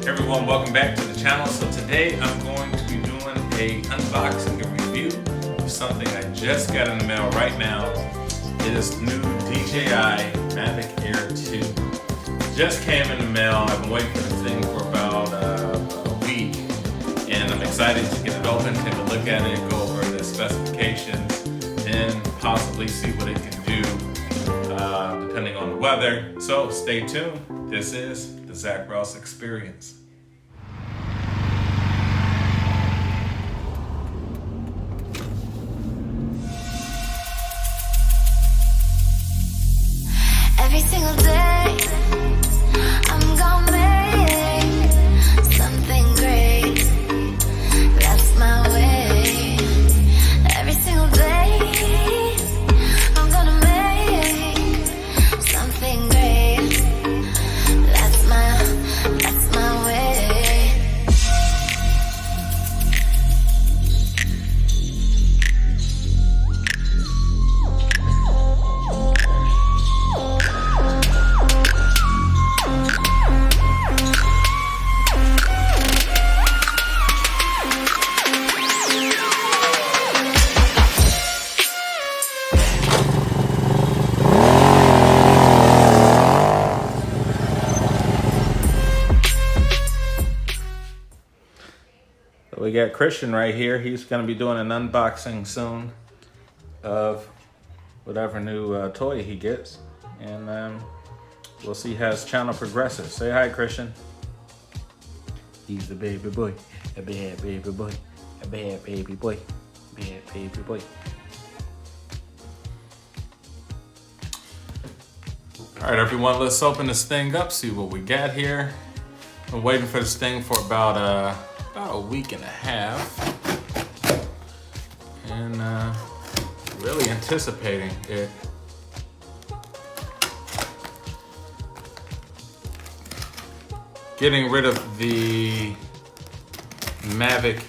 Everyone, welcome back to the channel. So today I'm going to be doing a unboxing and review of something I just got in the mail right now. It is the new DJI MAVIC AIR 2. Just came in the mail. I've been waiting for this thing for about a week, and I'm excited to get it open, take a look at it, go over the specifications, and possibly see what it can do depending on the weather. So stay tuned. This is the ZACK experience. Every single day, I'm gonna make something great. That's my way. Every single day, I'm gonna make something great. That's my way. We got Christian right here. He's going to be doing an unboxing soon of whatever new toy he gets, and we'll see how his channel progresses. Say hi, Christian. He's the baby boy, a bad baby boy, a bad baby boy, bad baby boy. All right, everyone, let's open this thing up, see what we got here. Been waiting for this thing for about a week and a half, and really anticipating it. Getting rid of the MAVIC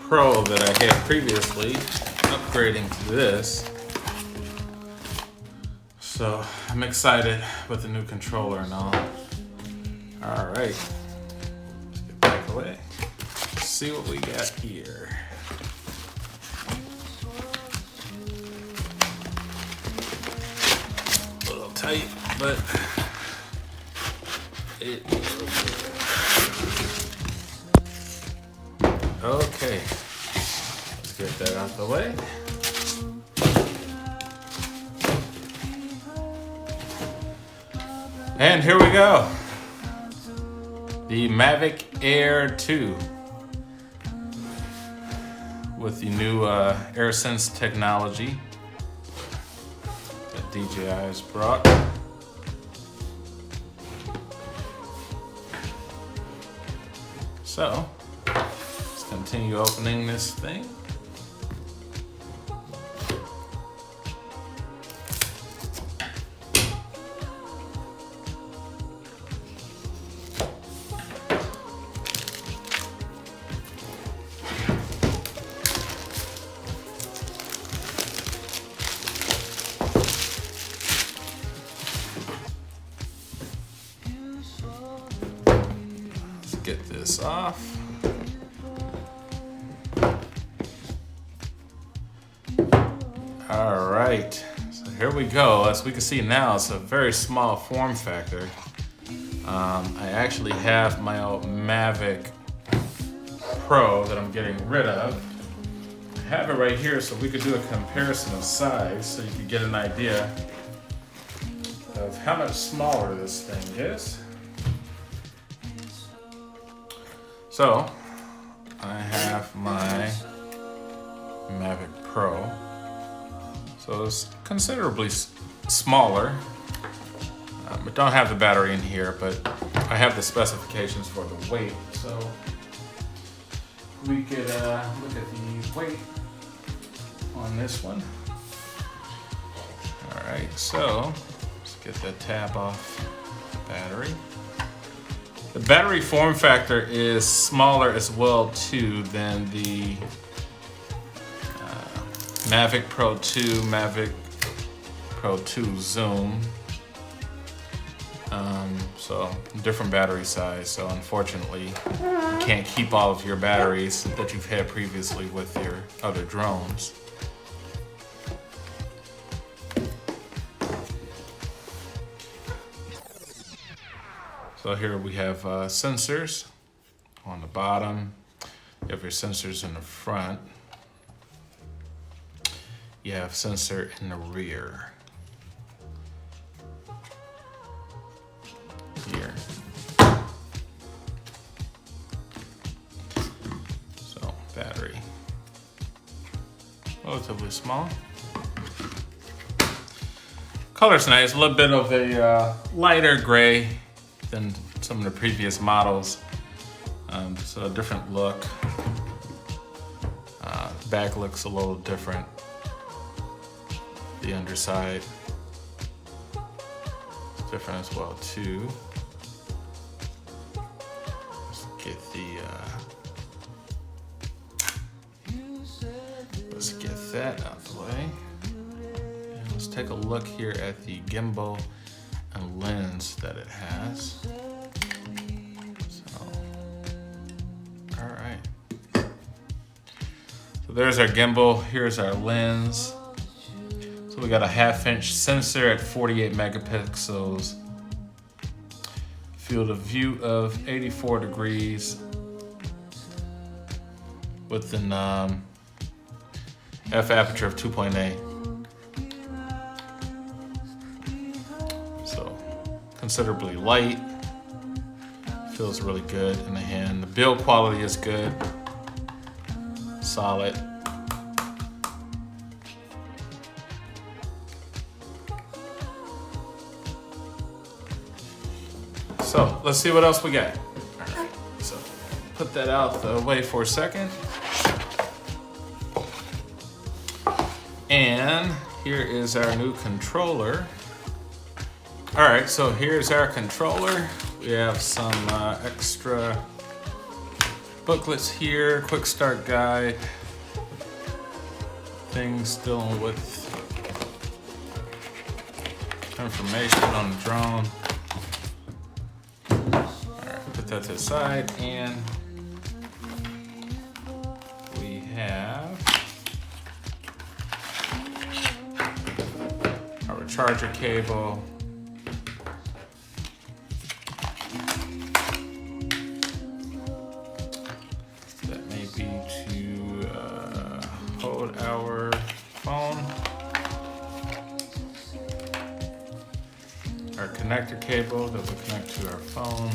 Pro that I had previously, upgrading to this. So I'm excited with the new controller and all. All right, let's get back away. See what we got here. A little tight, but it will do. Okay, let's get that out the way. And here we go. The MAVIC AIR 2. With the new AirSense technology that DJI has brought. So, let's continue opening this thing. Get this off. All right, so here we go. As we can see now, it's a very small form factor. I actually have my old MAVIC Pro that I'm getting rid of. I have it right here so we could do a comparison of size so you can get an idea of how much smaller this thing is. So, I have my MAVIC Pro. So it's considerably smaller. I don't have the battery in here, but I have the specifications for the weight. So we could look at the weight on this one. All right, so let's get that tab off the battery. The battery form factor is smaller as well too than the MAVIC Pro 2, MAVIC Pro 2 Zoom. So different battery size. So unfortunately, you can't keep all of your batteries that you've had previously with your other drones. So here we have sensors on the bottom. You have your sensors in the front. You have sensor in the rear. Here. So battery. Relatively small. Color's nice, a little bit of a lighter gray than some of the previous models. So a different look. Back looks a little different. The underside is different as well too. Let's get that out the way. And let's take a look here at the gimbal and lens that it has. So, all right. So there's our gimbal. Here's our lens. So we got a 1/2-inch sensor at 48 megapixels. Field of view of 84 degrees. With an f aperture of 2.8. So considerably light. Feels really good in the hand. The build quality is good. Solid. So let's see what else we got. All right, so put that out the way for a second. And here is our new controller. All right, so here's our controller. We have some extra booklets here, quick start guide, things dealing with information on the drone. That to the side, and we have our charger cable, that may be to hold our phone, our connector cable that will connect to our phone.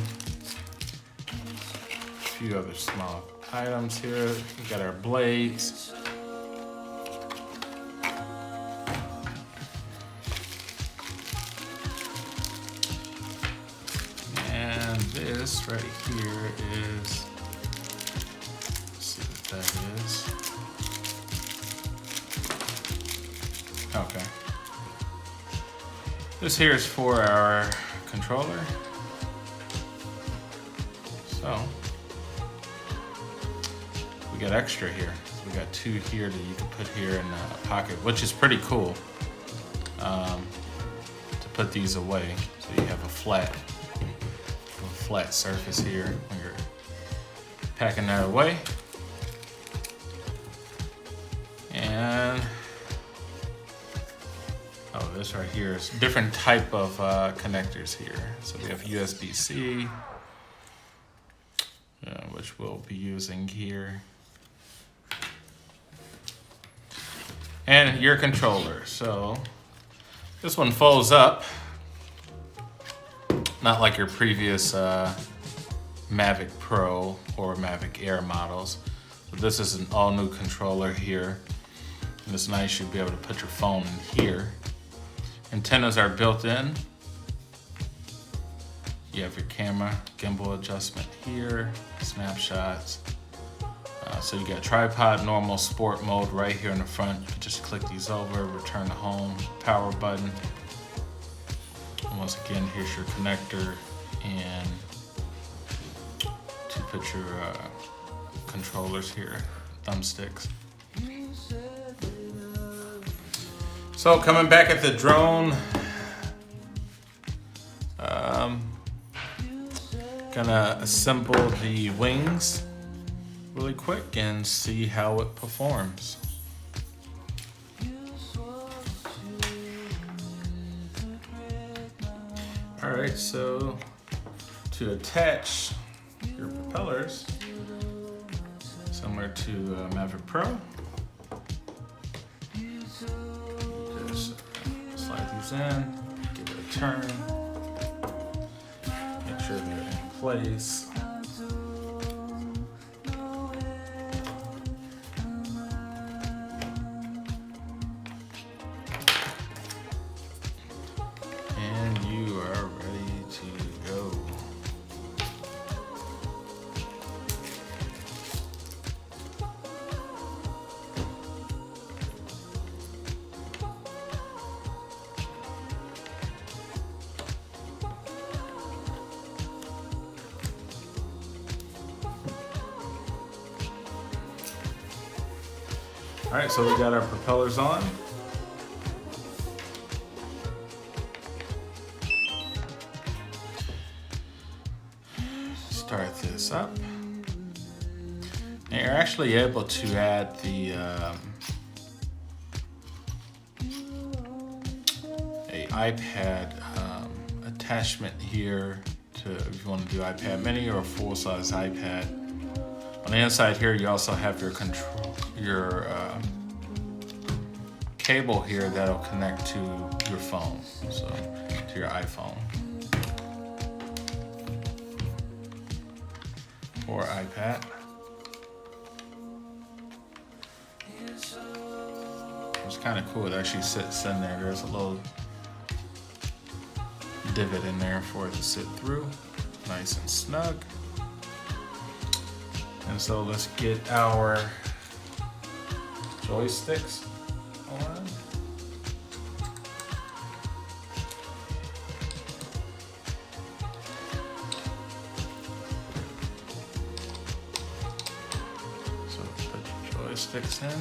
Few other small items here. We got our blades. And this right here is, let's see what that is. Okay. This here is for our controller. So we got extra here. We got two here that you can put here in a pocket, which is pretty cool to put these away. So you have a flat surface here when you're packing that away. And oh, this right here is different type of connectors here. So we have USB-C, which we'll be using here. And your controller. So this one folds up, not like your previous Mavic Pro or Mavic Air models. But this is an all new controller here. And it's nice, you'll be able to put your phone in here. Antennas are built in. You have your camera, gimbal adjustment here, snapshots. So you got tripod, normal, sport mode right here in the front. You can just click these over, return to home, power button. And once again, here's your connector and to put your controllers here, thumbsticks. So coming back at the drone, Gonna assemble the wings really quick and see how it performs. Alright, so to attach your propellers, similar to Mavic Pro, just slide these in, give it a turn, make sure they're in place. And you are ready to go. All right, so we got our propellers on. Start this up. And you're actually able to add the a iPad attachment here to if you want to do iPad mini or a full-size iPad. On the inside here, you also have your cable here that'll connect to your phone, so to your iPhone or iPad. It's kind of cool. It actually sits in there. There's a little divot in there for it to sit through, nice and snug. And so let's get our joysticks on. So put the joysticks in.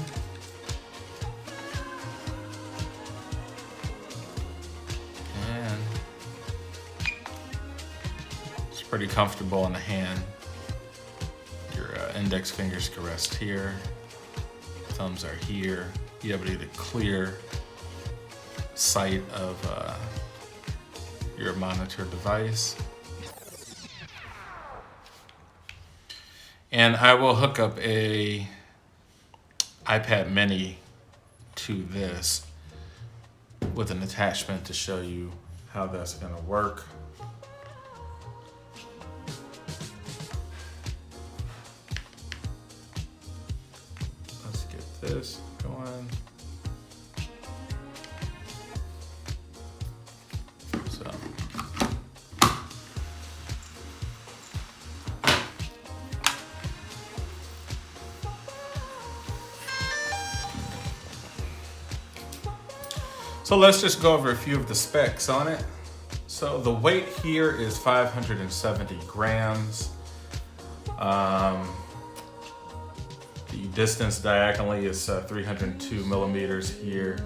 And it's pretty comfortable in the hand. Index fingers can rest here, thumbs are here. You have a clear sight of your monitor device. And I will hook up a iPad mini to this with an attachment to show you how that's gonna work. This going. So let's just go over a few of the specs on it. So the weight here is 570 grams. The distance diagonally is 302 millimeters here.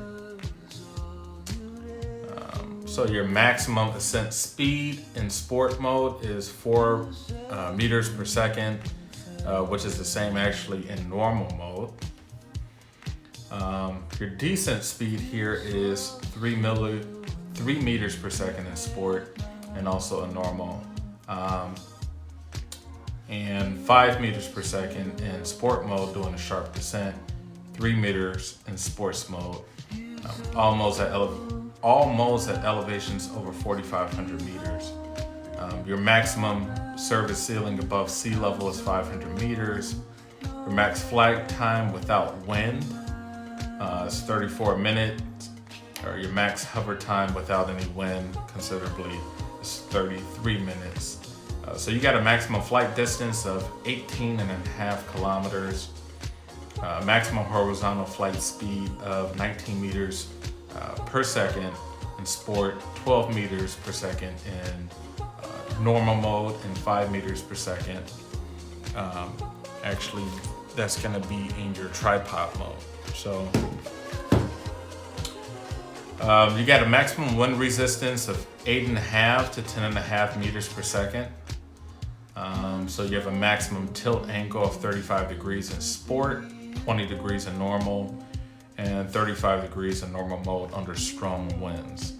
So your maximum ascent speed in sport mode is 4 meters per second, which is the same actually in normal mode. Your descent speed here is 3 meters per second in sport and also in normal. And 5 meters per second in sport mode doing a sharp descent, 3 meters in sports mode, all modes at elevations over 4,500 meters. Your maximum service ceiling above sea level is 500 meters. Your max flight time without wind is 34 minutes, or your max hover time without any wind considerably is 33 minutes. So you got a maximum flight distance of 18.5 kilometers, maximum horizontal flight speed of 19 meters per second in sport, 12 meters per second in normal mode, and 5 meters per second. Actually, that's gonna be in your tripod mode. So you got a maximum wind resistance of 8.5 to 10.5 meters per second. So you have a maximum tilt angle of 35 degrees in sport, 20 degrees in normal, and 35 degrees in normal mode under strong winds,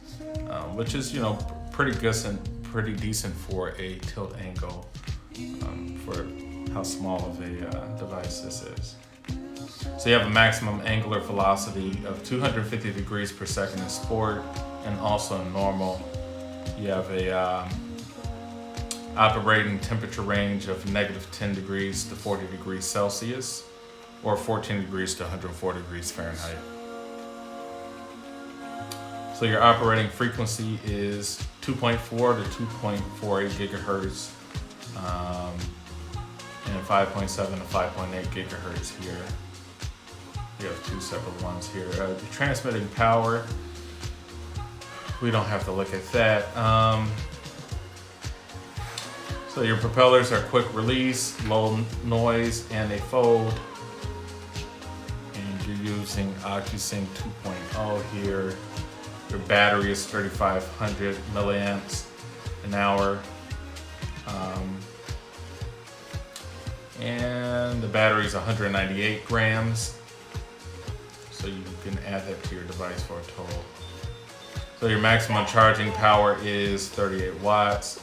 which is, you know, pretty decent for a tilt angle for how small of a device this is. So you have a maximum angular velocity of 250 degrees per second in sport, and also in normal. You have a operating temperature range of -10 degrees to 40 degrees Celsius, or 14 degrees to 104 degrees Fahrenheit. So your operating frequency is 2.4 to 2.48 gigahertz, and 5.7 to 5.8 gigahertz here. You have two separate ones here. The transmitting power, we don't have to look at that. So your propellers are quick release, low noise, and they fold. And you're using OcuSync 2.0 here. Your battery is 3,500 milliamps an hour. And the battery is 198 grams. So you can add that to your device for a total. So your maximum charging power is 38 watts.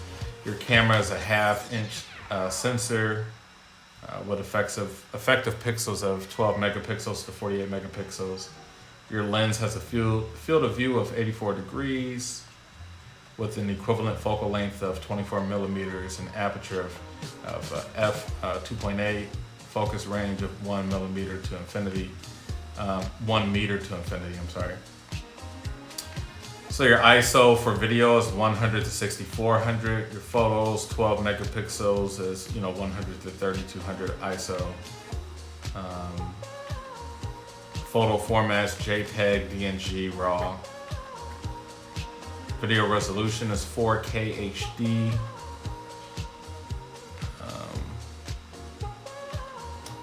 Your camera is a 1/2 inch sensor with effective pixels of 12 megapixels to 48 megapixels. Your lens has a field of view of 84 degrees with an equivalent focal length of 24 millimeters, an aperture of f2.8, focus range of 1 meter to infinity. I'm sorry. So your ISO for video is 100 to 6400. Your photos, 12 megapixels is, 100 to 3200 ISO. Photo formats, JPEG, DNG, RAW. Video resolution is 4K HD.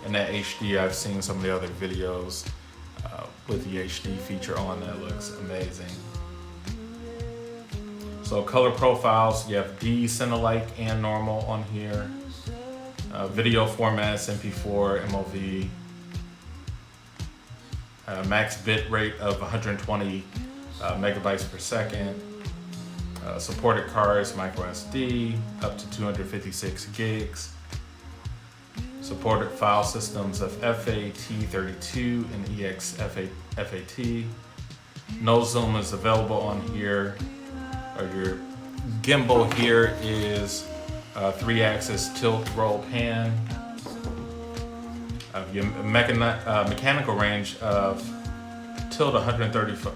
And that HD, I've seen some of the other videos with the HD feature on. That looks amazing. So color profiles, you have D, Cinelike, and normal on here. Video formats, MP4, MOV. Max bit rate of 120 megabytes per second. Supported cards, micro SD, up to 256 gigs. Supported file systems of FAT32 and EXFAT. No zoom is available on here. Your gimbal here is 3-axis tilt roll pan. Your mechanical range of tilt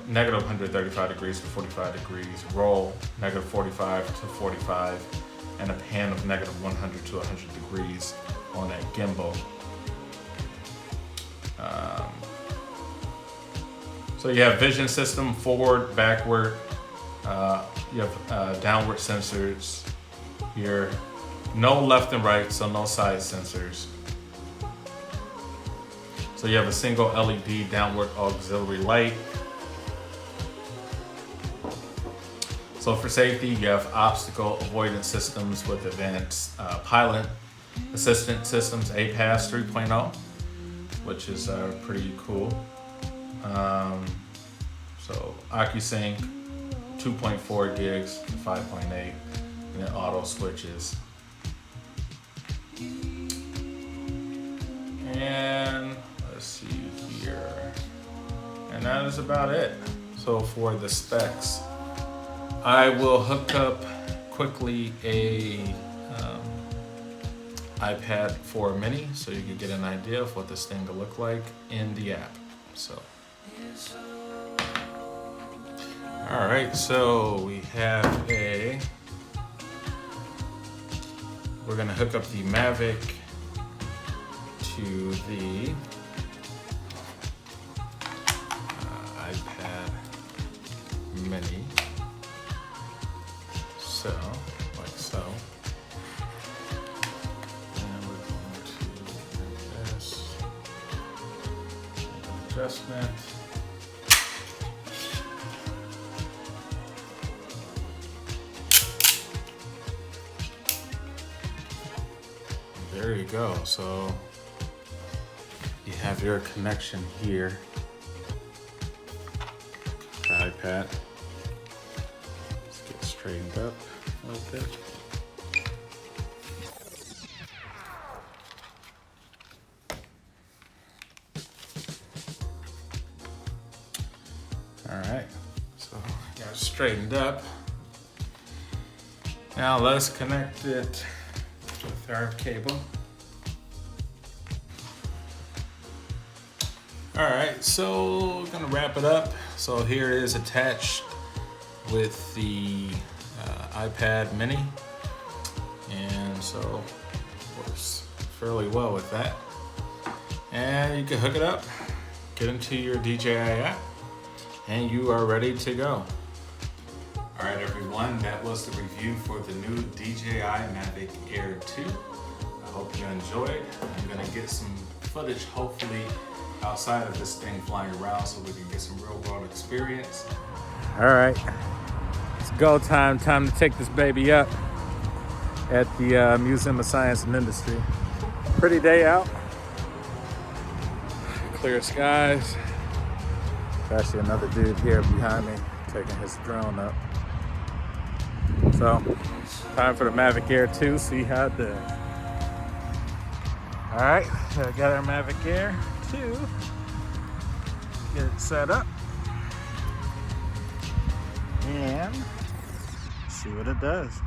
negative 135 degrees to 45 degrees, roll negative 45 to 45, and a pan of negative 100 to 100 degrees on that gimbal. So you have vision system, forward, backward. You have downward sensors here. No left and right, so no side sensors. So you have a single LED downward auxiliary light. So for safety, you have obstacle avoidance systems with advanced pilot assistant systems, APAS 3.0, which is pretty cool. So OcuSync 2.4 gigs to 5.8, and then auto switches. And let's see here. And that is about it. So for the specs, I will hook up quickly a iPad 4 mini so you can get an idea of what this thing will look like in the app. So, all right, so we have we're gonna hook up the Mavic to the iPad mini. So, like so. And we're going to do this. Adjustment. there you go. So you have your connection here. iPad. Let's get straightened up a little bit. All right, so got it straightened up. Now let's connect it with our cable. All right, so we're gonna wrap it up. So here it is attached with the iPad mini. And so works fairly well with that. And you can hook it up, get into your DJI app, and you are ready to go. All right, everyone, that was the review for the new DJI MAVIC Air 2. I hope you enjoyed. I'm gonna get some footage, hopefully, outside of this thing flying around so we can get some real world experience. All right, it's go time. Time to take this baby up at the Museum of Science and Industry. Pretty day out. Clear skies. There's actually another dude here behind me taking his drone up. So, time for the MAVIC Air 2, see how it does. All right, so I got our MAVIC Air 2. Get it set up. And see what it does.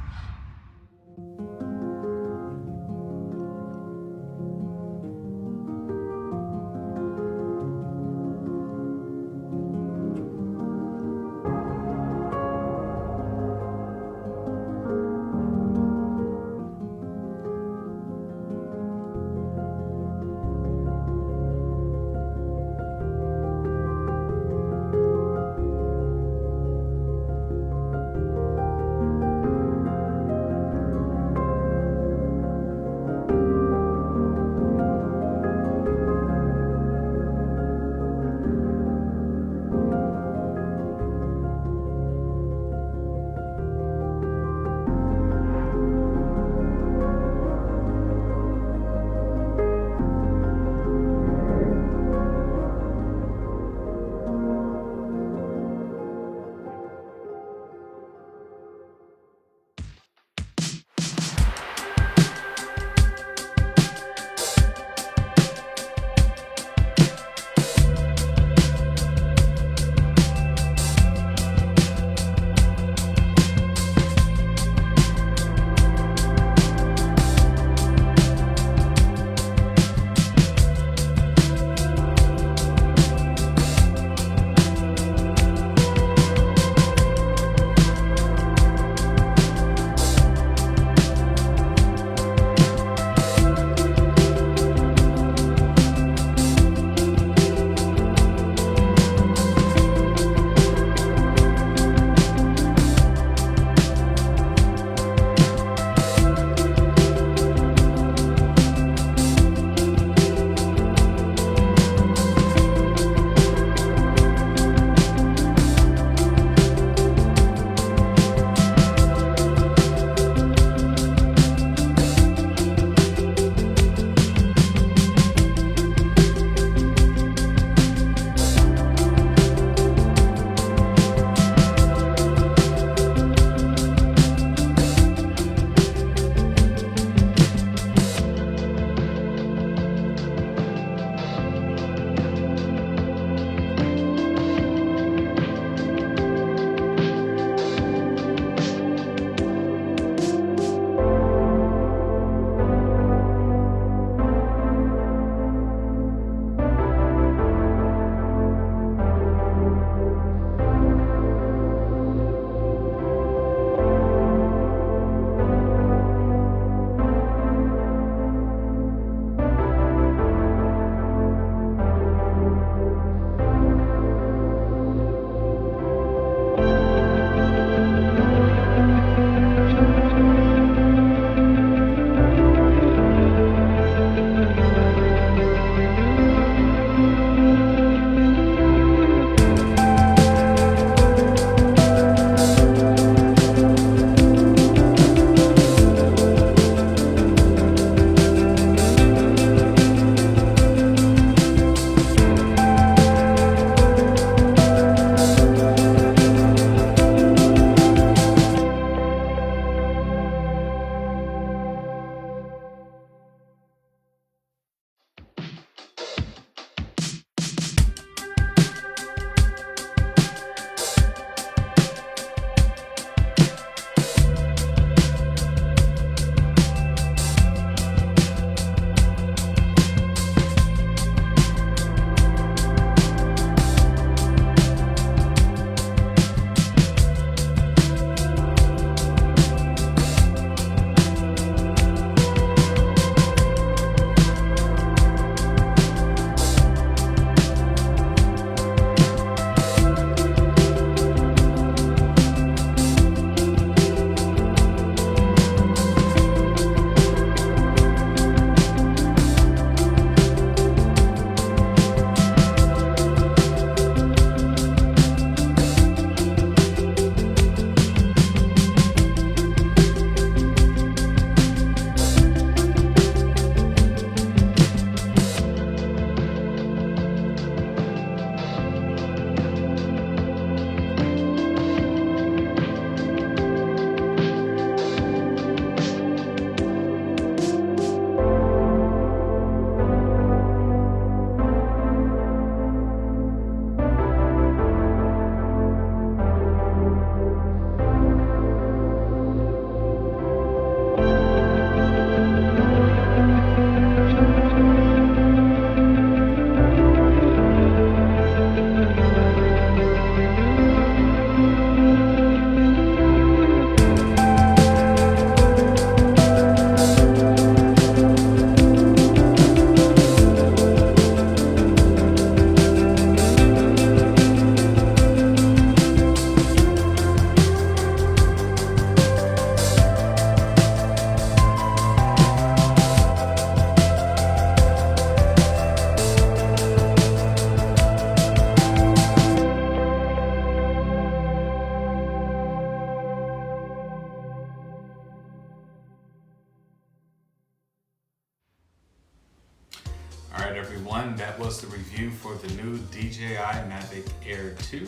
Alright everyone, that was the review for the new DJI MAVIC Air 2.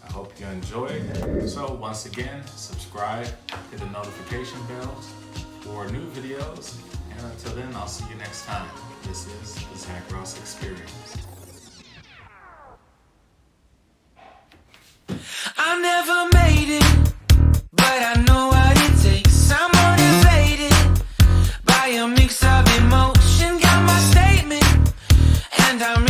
I hope you enjoyed. So once again, subscribe, hit the notification bells for new videos. And until then, I'll see you next time. This is the Zach Ross Experience. I never made it, but I know what it takes. I'm motivated by a mix of emotion. Got my statement, and I'm